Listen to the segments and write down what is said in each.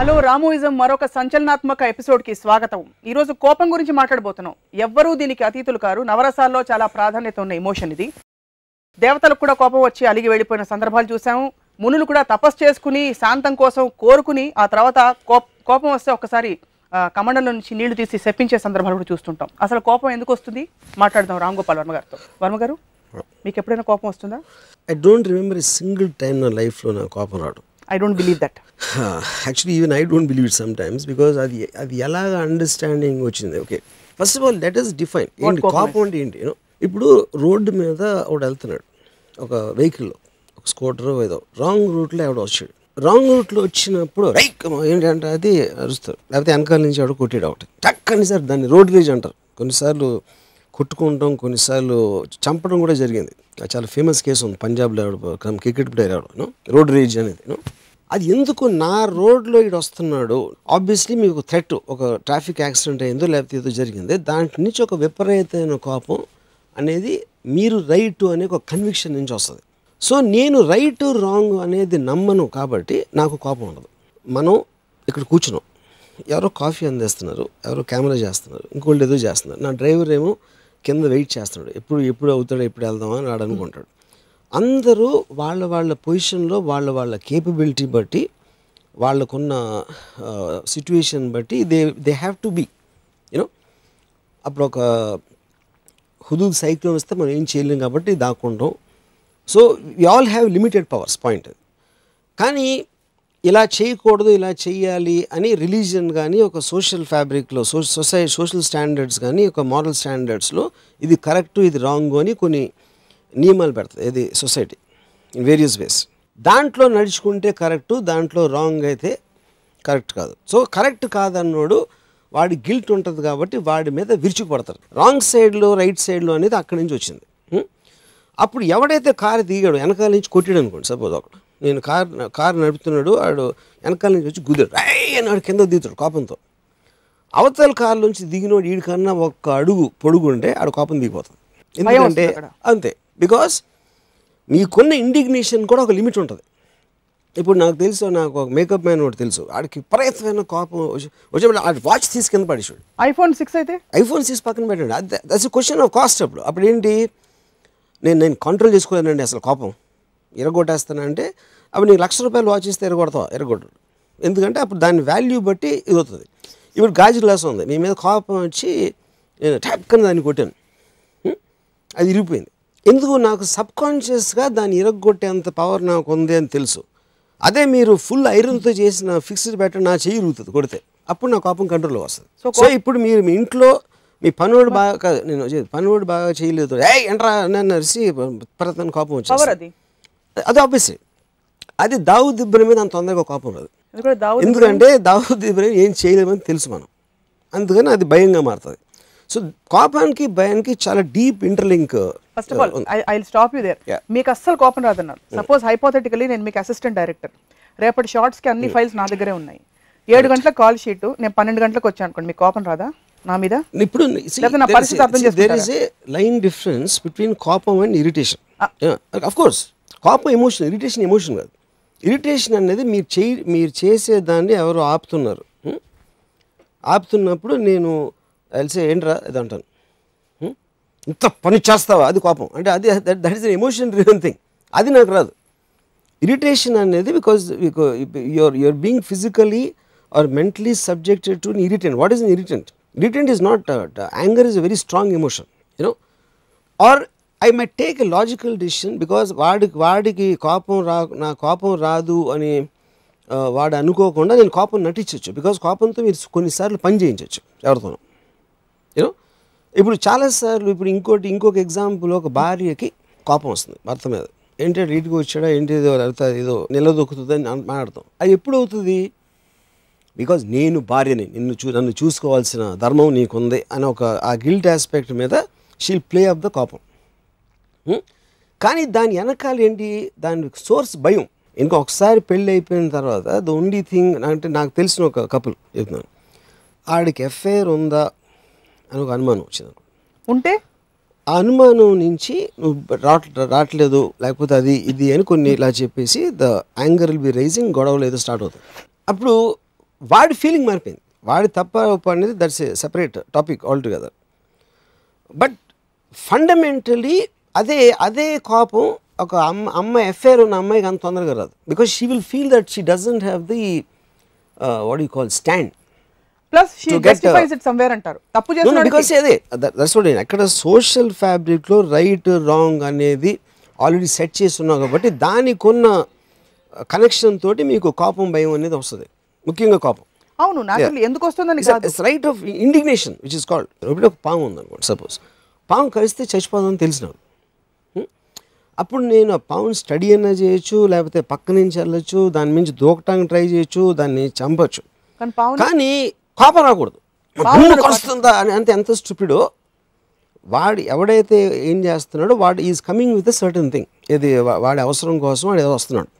Hello రామోయిజం మరొక సంచలనాత్మక ఎపిసోడ్కి స్వాగతం. ఈరోజు కోపం గురించి మాట్లాడబోతున్నాం. ఎవ్వరూ దీనికి అతీతులు కారు. నవరసాల్లో చాలా ప్రాధాన్యత ఉన్న ఎమోషన్ ఇది. దేవతలకు కూడా కోపం వచ్చి అలిగి వెళ్ళిపోయిన సందర్భాలు చూసాము. మునులు కూడా తపస్సు చేసుకుని శాంతం కోసం కోరుకుని ఆ తర్వాత కోపం వస్తే ఒక్కసారి కమండలం నుంచి నీళ్లు తీసి శప్పించే సందర్భాలు కూడా చూస్తుంటాం. అసలు కోపం ఎందుకు వస్తుంది మాట్లాడదాం రామ్ గోపాల్ వర్మ గారితో. వర్మ గారు, మీకు ఎప్పుడైనా కోపం వస్తుందా? I don't remember a single time నా లైఫ్లో నాకు కోపం రావడం. I don't believe that. Actually, even I don't believe it sometimes because అది ఎలాగ అండర్స్టాండింగ్ వచ్చింది. Okay, first of all let us define ఏంటి కోపం అంటే ఏంటి. ఇప్పుడు రోడ్డు మీద ఒకడు వెళ్తున్నాడు, ఒక వెహికల్లో, ఒక స్కూటర్ ఏదో రాంగ్ రూట్లో ఎవడో వచ్చాడు. రాంగ్ రూట్లో వచ్చినప్పుడు ఏంటంటే అది అరుస్తారు, లేకపోతే వెనకాల నుంచి ఎవడో కొట్టాడు ఒకటి టక్కని సార్. దాన్ని రోడ్ రేజ్ అంటారు. కొన్నిసార్లు కొట్టుకుంటాం, కొన్నిసార్లు చంపడం కూడా జరిగింది. చాలా ఫేమస్ కేసు ఉంది పంజాబ్లో, క్రికెట్ ప్లేయర్ ఎవడో రోడ్ రేజ్ అనేది. అది ఎందుకు నా రోడ్లో ఇటు వస్తున్నాడు, ఆబ్వియస్లీ మీకు థ్రెట్, ఒక ట్రాఫిక్ యాక్సిడెంట్ అయిందో లేకపోతే ఏదో జరిగింది, దాంట్ నుంచి ఒక విపరీతమైన కోపం అనేది మీరు రైట్ అనే ఒక కన్విక్షన్ నుంచి వస్తుంది. సో నేను రైట్ రాంగ్ అనేది నమ్మను కాబట్టి నాకు కోపం ఉండదు. మనం ఇక్కడ కూర్చున్నాం, ఎవరో కాఫీ అందిస్తున్నారు, ఎవరో కెమెరా చేస్తున్నారు, ఇంకోళ్ళు ఏదో చేస్తున్నారు. నా డ్రైవర్ ఏమో కింద వెయిట్ చేస్తున్నాడు, ఎప్పుడు అవుతాడో ఎప్పుడు వెళ్దామా అని ఆడు అనుకుంటాడు. అందరూ వాళ్ళ పొజిషన్లో వాళ్ళ కేపబిలిటీ బట్టి, వాళ్ళకున్న సిచ్యువేషన్ బట్టి they have to be you know. అప్పుడు ఒక హుదూద్ సైక్లోన్ వస్తే మనం ఏం చేయలేం కాబట్టి దాక్కుంటాం. So we all have limited powers point. కానీ ఇలా చేయకూడదు, ఇలా చేయాలి అని రిలీజియన్ కానీ ఒక సోషల్ ఫ్యాబ్రిక్లో, సోషల్ స్టాండర్డ్స్ కానీ ఒక మారల్ స్టాండర్డ్స్లో ఇది కరెక్టు ఇది రాంగ్ అని కొన్ని నియమాలు పెడతాయి ఇది సొసైటీ ఇన్ వేరియస్ వేస్. దాంట్లో నడుచుకుంటే కరెక్టు, దాంట్లో రాంగ్ అయితే కరెక్ట్ కాదు. సో కరెక్ట్ కాదన్నోడు వాడి గిల్ట్ ఉంటుంది కాబట్టి వాడి మీద విరుచుకుపడతారు. రాంగ్ సైడ్లో రైట్ సైడ్లో అనేది అక్కడి నుంచి వచ్చింది. అప్పుడు ఎవడైతే కారు దిగాడు, వెనకాల నుంచి కొట్టాడు అనుకోండి, సపోజ్ ఒకడు, నేను కారు నడుపుతున్నాడు, వాడు వెనకాల నుంచి వచ్చి గుద్దాడు, అని వాడు కింద దిగుతాడు కోపంతో. అవతల కారు నుంచి దిగినోడు వీడికన్నా ఒక్క అడుగు పొడుగు ఉంటే ఆడు కోపం దిగిపోతుంది. ఎందుకంటే అంతే, బికాస్ మీకున్న ఇండిగ్నేషన్ కూడా ఒక లిమిట్ ఉంటుంది. ఇప్పుడు నాకు తెలుసు, నాకు ఒక మేకప్ మ్యాన్ ఒకటి తెలుసు, ఆడికి విపరీతమైన కోపం వచ్చేప్పుడు ఆడు వాచ్ తీసి కింద పడేసాడు. iPhone 6 అయితే iPhone 6 పక్కన పెట్టండి, that's a question of cost. అప్పుడు ఏంటి, నేను కంట్రోల్ చేసుకోలేనండి అసలు కోపం, ఎరగొట్టేస్తానంటే అప్పుడు నీకు ₹1,00,000 వాచ్ ఇస్తే ఎరగొట్టడు. ఎందుకంటే అప్పుడు దాని వాల్యూ బట్టి ఇది అవుతుంది. ఇప్పుడు గాజు గ్లాస్ ఉంది, మీ మీద కోపం వచ్చి నేను టక్కని దాన్ని కొట్టాను, అది ఇరిగిపోయింది. ఎందుకు, నాకు సబ్కాన్షియస్గా దాన్ని ఇరగొట్టేంత పవర్ నాకు ఉంది అని తెలుసు. అదే మీరు ఫుల్ ఐరన్తో చేసిన ఫిక్స్డ్ పెట్టండి, నా చెయ్యి ఇరుగుతుంది కొడితే, అప్పుడు నా కోపం కంట్రోల్లో వస్తుంది. సో ఇప్పుడు మీరు మీ ఇంట్లో మీ పనివాడు బాగా కాదు, నేను పనివాడు బాగా చేయలేదు, ఎంట్రా నన్ను అరిసి ప్రతన కోపం వచ్చేది. అది ఆబ్వియస్లీ అది దావుద్ ఇబ్రహీం మీద అంత తొందరగా కోపం రాదు. ఎందుకంటే దావుద్ ఇబ్రహీం ఏం చేయలేమని తెలుసు మనం, అందుకని అది భయంగా మారుతుంది. సో కోపానికి భయానికి చాలా deep interlink. First of all I will stop you there. మీకు అస్సలు కోపం రాదన్నారు. సపోజ్ హైపోథెటికలీ నేను మీకు అసిస్టెంట్ డైరెక్టర్, రేపటి షార్ట్స్కి అన్ని ఫైల్స్ నా దగ్గరే ఉన్నాయి, 7 గంటల కాల్ షీట్, నేను 12 గంటలకు వచ్చాను అనుకోండి, మీకు కోపం రాదా నా మీద? ఇప్పుడు there is a line difference between కోపం అండ్ ఇరిటేషన్. ఆఫ్ కోర్స్ కోపం ఎమోషన్, ఇరిటేషన్ ఎమోషన్ కాదు. ఇరిటేషన్ అనేది మీరు చేసేదాన్ని ఎవరు ఆపుతున్నప్పుడు నేను తెలిసే ఏంట్రా ఇది అంటాను, ఇంత పని చేస్తావా, అది కోపం. అంటే అది that is an emotion driven thing, అది నాకు రాదు. ఇరిటేషన్ అనేది because you're being physically or mentally subjected to an irritant. What is an irritant? Irritant is not, anger is a very strong emotion, you know. Or I might take a logical decision because వాడికి నా కోపం రాదు అని వాడు అనుకోకుండా నేను కోపం నటించవచ్చు. Because కోపంతో మీరు కొన్నిసార్లు పని చేయించవచ్చు ఎవరితోనో, యూనో. ఇప్పుడు చాలాసార్లు ఇప్పుడు ఇంకొక ఎగ్జాంపుల్, ఒక భార్యకి కోపం వస్తుంది భర్త మీద, ఏంటంటే రీతికి వచ్చాడా ఏంటి ఏదో నిలదొక్కుతుందని మాట్లాడతాం. అది ఎప్పుడు అవుతుంది, బికాజ్ నేను భార్యని, నన్ను చూసుకోవాల్సిన ధర్మం నీకుంది అని ఒక ఆ గిల్ట్ ఆస్పెక్ట్ మీద షీల్ ప్లే ఆఫ్ ద కోపం. కానీ దాని వెనకాల ఏంటి, దాని సోర్స్ భయం. ఇంకొకసారి పెళ్ళి అయిపోయిన తర్వాత ద ఓన్లీ థింగ్ అంటే, నాకు తెలిసిన ఒక కపుల్ చెప్తున్నాను, ఆడికి ఎఫ్ఐఆర్ ఉందా అని ఒక అనుమానం వచ్చింది ఉంటే, ఆ అనుమానం నుంచి నువ్వు రావట్లేదు లేకపోతే అది ఇది అని కొన్ని ఇలా చెప్పేసి the anger will be rising, గొడవలు ఏదో స్టార్ట్ అవుతుంది. అప్పుడు వాడి ఫీలింగ్ మారిపోయింది. వాడి తప్ప ఒప్ప అనేది that's a separate topic all together. But fundamentally అదే కోపం ఒక అమ్మాయి ఎఫ్ఐఆర్ ఉన్న అమ్మాయికి అంత తొందరగా రాదు. Because she will feel that she doesn't have the what you call stand. Plus she justifies it somewhere అంటారు. తప్పు చేస్తున్నాడు బికాస్ అదే దట్స్ వాట్ అక్కడ సోషల్ ఫ్యాబ్రిక్లో రైట్ రాంగ్ అనేది ఆల్రెడీ సెట్ చేస్తున్నావు కాబట్టి దానికి ఉన్న కనెక్షన్ తోటి మీకు కోపం భయం అనేది వస్తుంది, ముఖ్యంగా కోపం. అవును, నాకు ఎందుకు వస్తుందని కాదు, right of indignation which is called. ఇప్పుడు ఒక పాము ఉందనుకోండి, సపోజ్ పాము కలిస్తే చచ్చిపోదని తెలిసినాడు. అప్పుడు నేను ఆ పాముని స్టడీ అయినా చేయొచ్చు, లేకపోతే పక్క నుంచి వెళ్ళొచ్చు, దాని నుంచి దూకటానికి ట్రై చేయొచ్చు, దాన్ని చంపచ్చు, కానీ కోపం రాకూడదు. వస్తుందా అని అంతే. ఎంత స్టూపిడో వాడు ఎవడైతే ఏం చేస్తున్నాడో వాడు is coming with a certain thing. ఇది వాడి అవసరం కోసం వాడు ఏదో వస్తున్నాడు,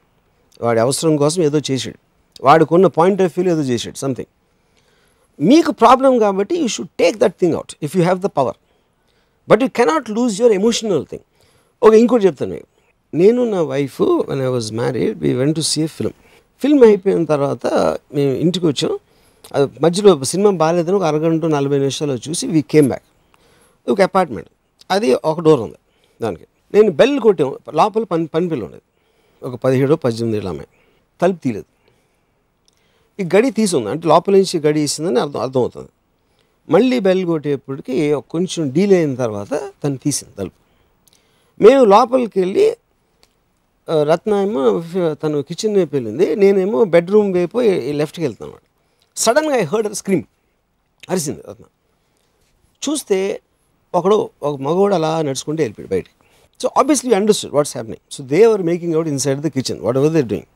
వాడి అవసరం కోసం ఏదో చేసాడు, వాడికి ఉన్న పాయింట్ ఆఫ్ వ్యూలో ఏదో చేసాడు సంథింగ్. మీకు ప్రాబ్లం కాబట్టి you should take that thing out if you have the power, but you cannot lose your emotional thing. Okay, ఇంకోటి చెప్తాను మీకు. నేను నా wife when I was married we went to see a film అయిపోయిన తర్వాత మేము ఇంటికి వచ్చాం. అది మధ్యలో సినిమా బాగాలేదని ఒక అరగంట 40 నిమిషాలు చూసి వీ కేమ్ బ్యాక్. ఒక అపార్ట్మెంట్, అది ఒక డోర్ ఉంది దానికి. నేను బెల్ కొట్టాం, లోపల పని పిల్ల ఉండేది, ఒక 17-18 ఏళ్ళ అమ్మాయి. తలుపు తీయలేదు. ఈ గడి తీసుంది అంటే లోపల నుంచి గడి ఇస్తుందని అర్థమవుతుంది. మళ్ళీ బెల్ కొట్టేప్పటికి కొంచెం డీలే అయిన తర్వాత తను తీసింది తలుపు. మేము లోపలికి వెళ్ళి రత్న ఏమో తను కిచెన్ వైపు వెళ్ళింది, నేనేమో బెడ్రూమ్ వైపు లెఫ్ట్కి వెళ్తాను. సడన్గా ఐ హర్డ్ స్క్రీమ్, అరిసింది రత్న. చూస్తే ఒక మగవాడు అలా నడుచుకుంటూ వెళ్ళిపోయాడు బయటికి. So obviously understood what's happening. So they are making out inside the kitchen whatever they doing.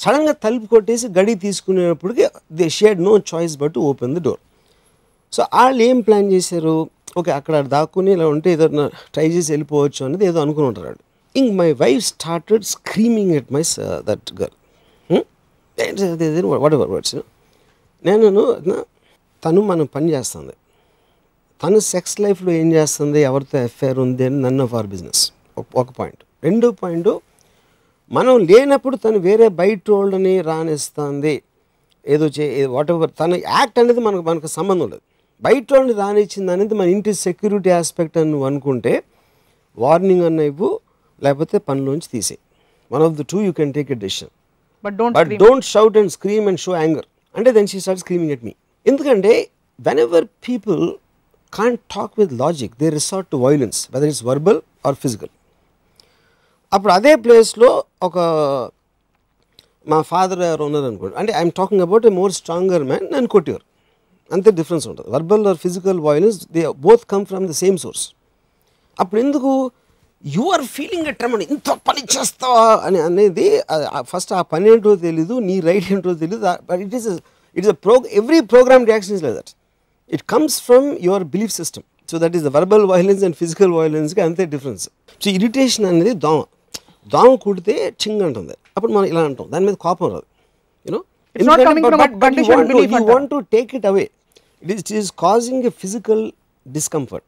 సడన్గా తలుపు కొట్టేసి గడి తీసుకునేటప్పటికి they had no choice but to open the door. So వాళ్ళు ఏం ప్లాన్ చేశారు, ఓకే అక్కడ దాక్కుని ఇలా ఉంటే ఏదో ట్రై చేసి వెళ్ళిపోవచ్చు అనేది ఏదో అనుకుని ఉంటారు వాళ్ళు. ఇంక my wife started screaming at my that girl what ever words. నేను తను మనం పని చేస్తుంది, తను సెక్స్ లైఫ్లో ఏం చేస్తుంది, ఎవరితో అఫేర్ ఉంది అని నన్ ఆఫ్ అవర్ బిజినెస్. ఒక పాయింట్. రెండో పాయింట్, మనం లేనప్పుడు తను వేరే బయట వాళ్ళని రానిస్తుంది, ఏదో వాట్ ఎవర్ తన యాక్ట్ అనేది మనకు సంబంధం లేదు. బయట వాళ్ళని రానిచ్చింది అనేది మన ఇంటి సెక్యూరిటీ ఆస్పెక్ట్ అని నువ్వు అనుకుంటే వార్నింగ్ అన్న ఇవ్వు, లేకపోతే పనిలోంచి తీసే. One of the two you can take a decision. But don't shout and scream and show anger. అంటే then she start screaming at me. ఎందుకంటే whenever people can't talk with logic, they resort to violence, whether it's verbal or physical. అప్పుడు అదే ప్లేస్లో ఒక మా father ఎవరు ఉన్నారు అనుకోండి, అంటే I'm talking about a more stronger man, నన్ను కొట్టేవారు. అంతే డిఫరెన్స్ ఉంటుంది. Verbal or physical violence they both come from the same source. అప్పుడు ఎందుకు you are feeling a tremor, ఇంత పని చేస్తావా అని అనేది ఫస్ట్ ఆ పని ఏంటో తెలీదు, నీ రైట్ ఏంటో తెలీదు. But it is every programme reaction is like that. It comes from your belief system. So that is the verbal violence and physical violence ki ante difference. So irritation anedi doma kudite ching antundi. Appudu man ila antam, dani meeda koopam radu, you know. It's not coming from a conditioned belief. You want to take it away. It is causing a physical discomfort.